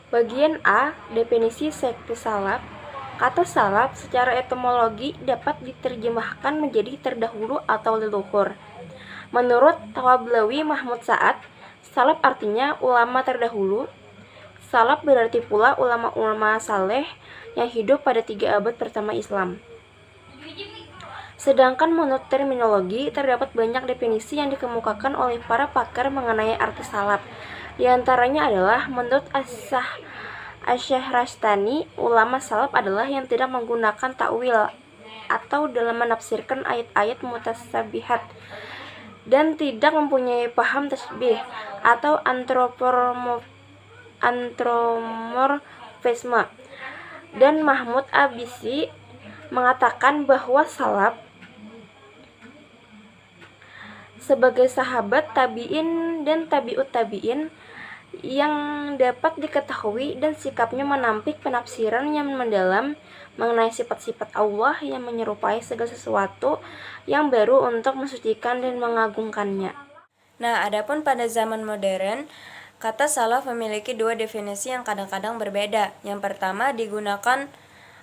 Bagian A, definisi sekte salaf. Kata salaf secara etimologi dapat diterjemahkan menjadi terdahulu atau leluhur. Menurut Tawablawi Mahmud Sa'ad, salaf artinya ulama terdahulu. Salaf berarti pula ulama-ulama saleh yang hidup pada 3 abad pertama Islam. Sedangkan menurut terminologi, terdapat banyak definisi yang dikemukakan oleh para pakar mengenai arti salaf. Di antaranya adalah menurut Asy-Syahrastani, ulama salaf adalah yang tidak menggunakan takwil atau dalam menafsirkan ayat-ayat mutasyabihat dan tidak mempunyai paham tasbih atau antromorfisme. Dan Mahmud Abisi mengatakan bahwa salaf sebagai sahabat tabi'in dan tabi'ut tabi'in yang dapat diketahui dan sikapnya menampik penafsiran yang mendalam mengenai sifat-sifat Allah yang menyerupai segala sesuatu yang baru untuk mensucikan dan mengagungkannya. Nah, adapun pada zaman modern, kata salaf memiliki dua definisi yang kadang-kadang berbeda. Yang pertama digunakan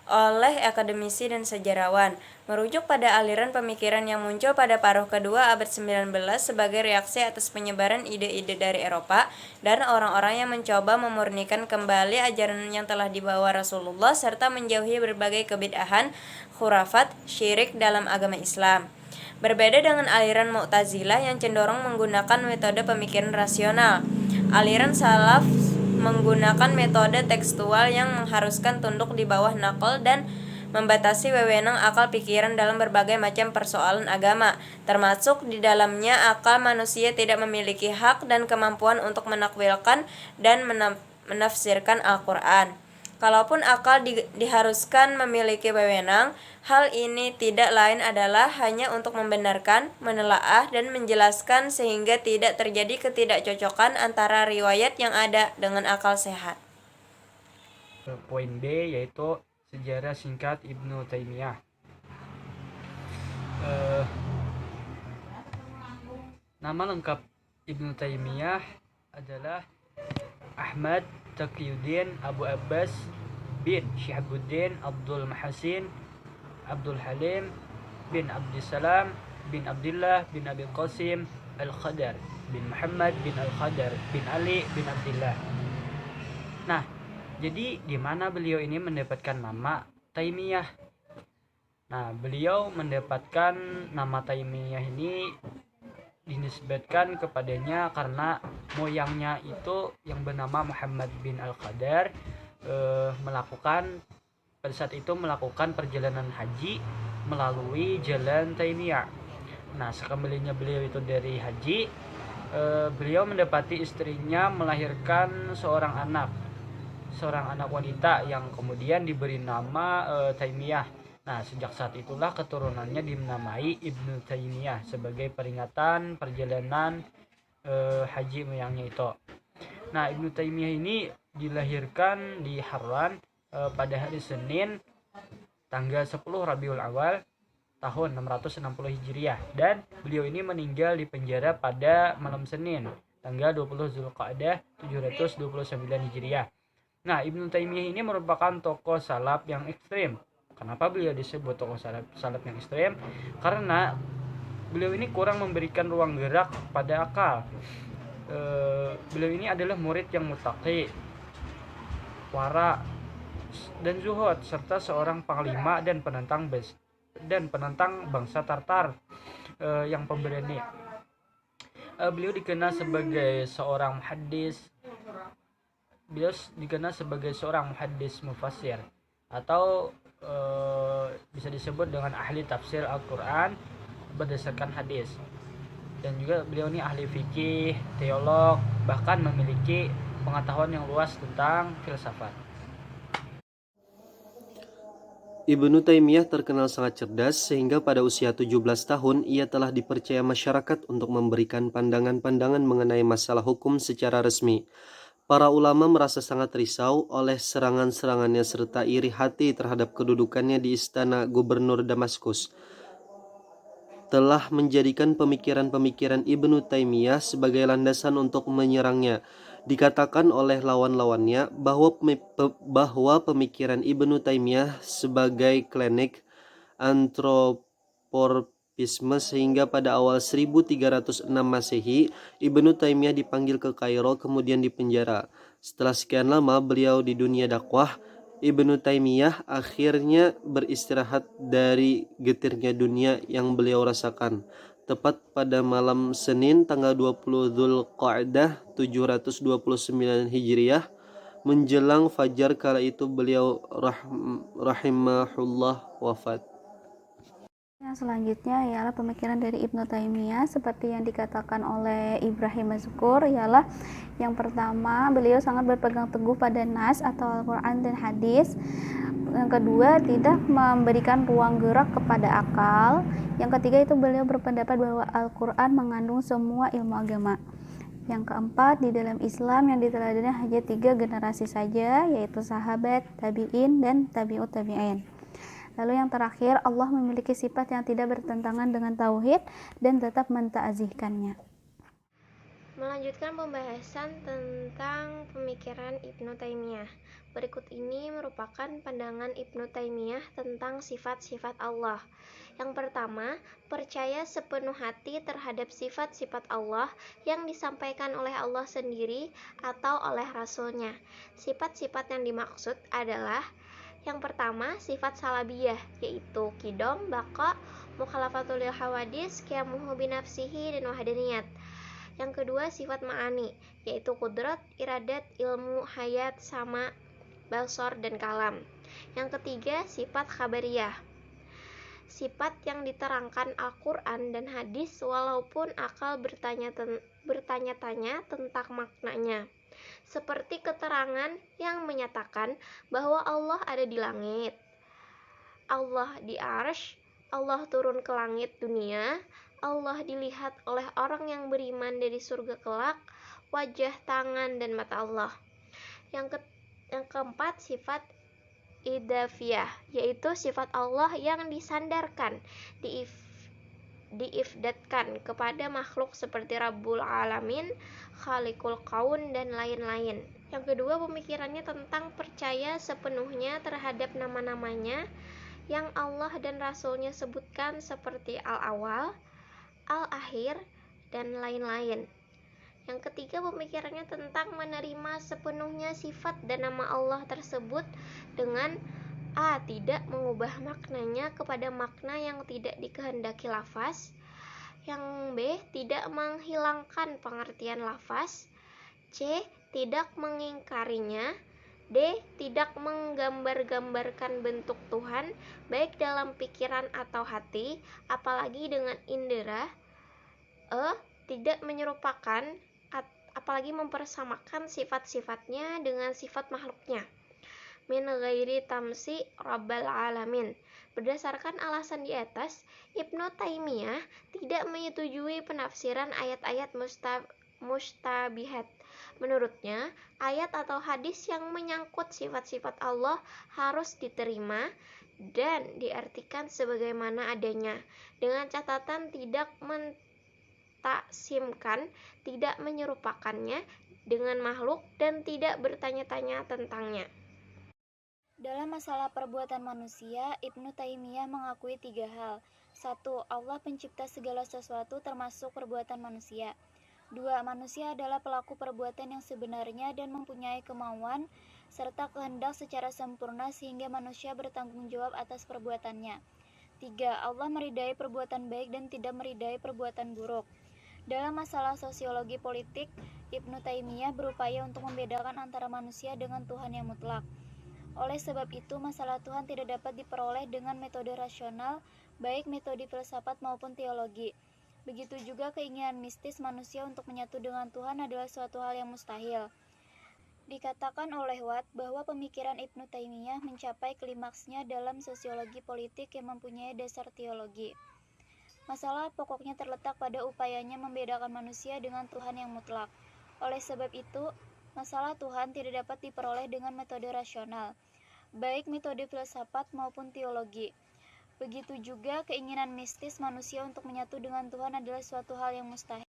oleh akademisi dan sejarawan, merujuk pada aliran pemikiran yang muncul pada paruh kedua abad 19 sebagai reaksi atas penyebaran ide-ide dari Eropa dan orang-orang yang mencoba memurnikan kembali ajaran yang telah dibawa Rasulullah serta menjauhi berbagai kebid'ahan, khurafat, syirik dalam agama Islam. Berbeda dengan aliran Mu'tazilah yang cenderung menggunakan metode pemikiran rasional, aliran salaf menggunakan metode tekstual yang mengharuskan tunduk di bawah naql dan membatasi wewenang akal pikiran dalam berbagai macam persoalan agama, termasuk di dalamnya akal manusia tidak memiliki hak dan kemampuan untuk menakwilkan dan menafsirkan Al-Quran. Kalaupun akal diharuskan memiliki wewenang, hal ini tidak lain adalah hanya untuk membenarkan, menelaah, dan menjelaskan sehingga tidak terjadi ketidakcocokan antara riwayat yang ada dengan akal sehat. Poin B yaitu sejarah singkat Ibnu Taimiyah. Nama lengkap Ibnu Taimiyah adalah Ahmad Taqiyuddin Abu Abbas bin Syihabuddin Abdul Mahasin Abdul Halim bin Abdissalam bin Abdullah bin Abi Qasim Al-Khadar bin Muhammad bin Al-Khadar bin Ali bin Abdullah. Nah, jadi di mana beliau ini mendapatkan nama Taimiyah? Nah, beliau mendapatkan nama Taimiyah ini dinisbatkan kepadanya karena moyangnya itu yang bernama Muhammad bin Al-Khadar melakukan pada saat itu melakukan perjalanan haji melalui jalan Taimiyah. Nah, sekembalinya beliau itu dari haji, beliau mendapati istrinya melahirkan seorang anak wanita yang kemudian diberi nama Taimiyah. Nah, sejak saat itulah keturunannya dinamai Ibnu Taimiyah sebagai peringatan perjalanan haji moyangnya itu. Nah, Ibnu Taimiyah ini dilahirkan di Harran pada hari Senin tanggal 10 Rabiul Awal tahun 660 Hijriah, dan beliau ini meninggal di penjara pada malam Senin tanggal 20 Zulqa'dah 729 Hijriah. Nah, Ibnu Taimiyah ini merupakan tokoh salaf yang ekstrim. Kenapa beliau disebut tokoh salaf yang ekstrem? Karena beliau ini kurang memberikan ruang gerak pada akal. Beliau ini adalah murid yang muttaqi, wara, dan zuhud, serta seorang panglima dan penentang bangsa Tartar yang pemberani. Beliau dikenal sebagai seorang muhaddis mufassir atau bisa disebut dengan ahli tafsir Al-Quran berdasarkan hadis, dan juga beliau ini ahli fikih, teolog, bahkan memiliki pengetahuan yang luas tentang filsafat. Ibnu Taimiyah terkenal sangat cerdas sehingga pada usia 17 tahun ia telah dipercaya masyarakat untuk memberikan pandangan-pandangan mengenai masalah hukum secara resmi. Para ulama merasa sangat risau oleh serangan-serangannya serta iri hati terhadap kedudukannya di istana gubernur Damaskus. Telah menjadikan pemikiran-pemikiran Ibnu Taimiyah sebagai landasan untuk menyerangnya. Dikatakan oleh lawan-lawannya bahwa pemikiran Ibnu Taimiyah sebagai klinik antroporpisme sehingga pada awal 1306 Masehi, Ibnu Taimiyah dipanggil ke Kairo kemudian dipenjara. Setelah sekian lama beliau di dunia dakwah, Ibnu Taimiyah akhirnya beristirahat dari getirnya dunia yang beliau rasakan. Tepat pada malam Senin tanggal 20 Dzulqa'dah 729 Hijriah, menjelang fajar kala itu beliau rahimahullah wafat. Yang selanjutnya ialah pemikiran dari Ibnu Taimiyah seperti yang dikatakan oleh Ibrahim Mazkur, ialah yang pertama, beliau sangat berpegang teguh pada nas atau Al-Quran dan hadis. Yang kedua, tidak memberikan ruang gerak kepada akal. Yang ketiga itu beliau berpendapat bahwa Al-Quran mengandung semua ilmu agama. Yang keempat, di dalam Islam yang diteladani hanya 3 generasi saja, yaitu sahabat, tabi'in, dan tabi'ut tabi'in. Lalu yang terakhir, Allah memiliki sifat yang tidak bertentangan dengan tauhid dan tetap menta'azihkannya. Melanjutkan pembahasan tentang pemikiran Ibnu Taimiyah. Berikut ini merupakan pandangan Ibnu Taimiyah tentang sifat-sifat Allah. Yang pertama, percaya sepenuh hati terhadap sifat-sifat Allah yang disampaikan oleh Allah sendiri atau oleh Rasul-Nya. Sifat-sifat yang dimaksud adalah yang pertama, sifat salabiyah, yaitu qidam, baqa, mukhalafatul lil hawadis, qiyamuhu binafsihi, dan wahdaniyat. Yang kedua, sifat ma'ani, yaitu kudrat, iradat, ilmu, hayat, sama, basar, dan kalam. Yang ketiga, sifat khabariyah, sifat yang diterangkan Al-Quran dan hadis walaupun akal bertanya-tanya tentang maknanya, seperti keterangan yang menyatakan bahwa Allah ada di langit, Allah di arsy, Allah turun ke langit dunia, Allah dilihat oleh orang yang beriman dari surga kelak, wajah, tangan, dan mata Allah. Yang keempat, sifat idafiyah, yaitu sifat Allah yang disandarkan, diifdatkan kepada makhluk seperti Rabbul Alamin, Khaliqul Kaun, dan lain-lain. Yang kedua, pemikirannya tentang percaya sepenuhnya terhadap nama-namanya yang Allah dan Rasul-Nya sebutkan seperti Al-Awal, Al-Akhir, dan lain-lain. Yang ketiga, pemikirannya tentang menerima sepenuhnya sifat dan nama Allah tersebut dengan A. Tidak mengubah maknanya kepada makna yang tidak dikehendaki lafaz. Yang B. Tidak menghilangkan pengertian lafaz. C. Tidak mengingkarinya. D. Tidak menggambar-gambarkan bentuk Tuhan, baik dalam pikiran atau hati, apalagi dengan indera. E. Tidak menyerupakan, apalagi mempersamakan sifat-sifatnya dengan sifat makhluknya. Min ghairi tamsi rabbal alamin. Berdasarkan alasan di atas, Ibnu Taimiyah tidak menyetujui penafsiran ayat-ayat mustabihat. Menurutnya, ayat atau hadis yang menyangkut sifat-sifat Allah harus diterima dan diartikan sebagaimana adanya, dengan catatan tidak taksimkan, tidak menyerupakannya dengan makhluk, dan tidak bertanya-tanya tentangnya. Dalam masalah perbuatan manusia, Ibnu Taimiyah mengakui 3 hal. 1. Allah pencipta segala sesuatu termasuk perbuatan manusia. 2. Manusia adalah pelaku perbuatan yang sebenarnya dan mempunyai kemauan serta kehendak secara sempurna sehingga manusia bertanggung jawab atas perbuatannya. 3. Allah meridai perbuatan baik dan tidak meridai perbuatan buruk. Dalam masalah sosiologi politik, Ibnu Taimiyah berupaya untuk membedakan antara manusia dengan Tuhan yang mutlak. Oleh sebab itu, masalah Tuhan tidak dapat diperoleh dengan metode rasional, baik metode filsafat maupun teologi. Begitu juga keinginan mistis manusia untuk menyatu dengan Tuhan adalah suatu hal yang mustahil. Dikatakan oleh Watt bahwa pemikiran Ibnu Taimiyah mencapai klimaksnya dalam sosiologi politik yang mempunyai dasar teologi. Masalah pokoknya terletak pada upayanya membedakan manusia dengan Tuhan yang mutlak. Oleh sebab itu, masalah Tuhan tidak dapat diperoleh dengan metode rasional, baik metode filsafat maupun teologi. Begitu juga keinginan mistis manusia untuk menyatu dengan Tuhan adalah suatu hal yang mustahil.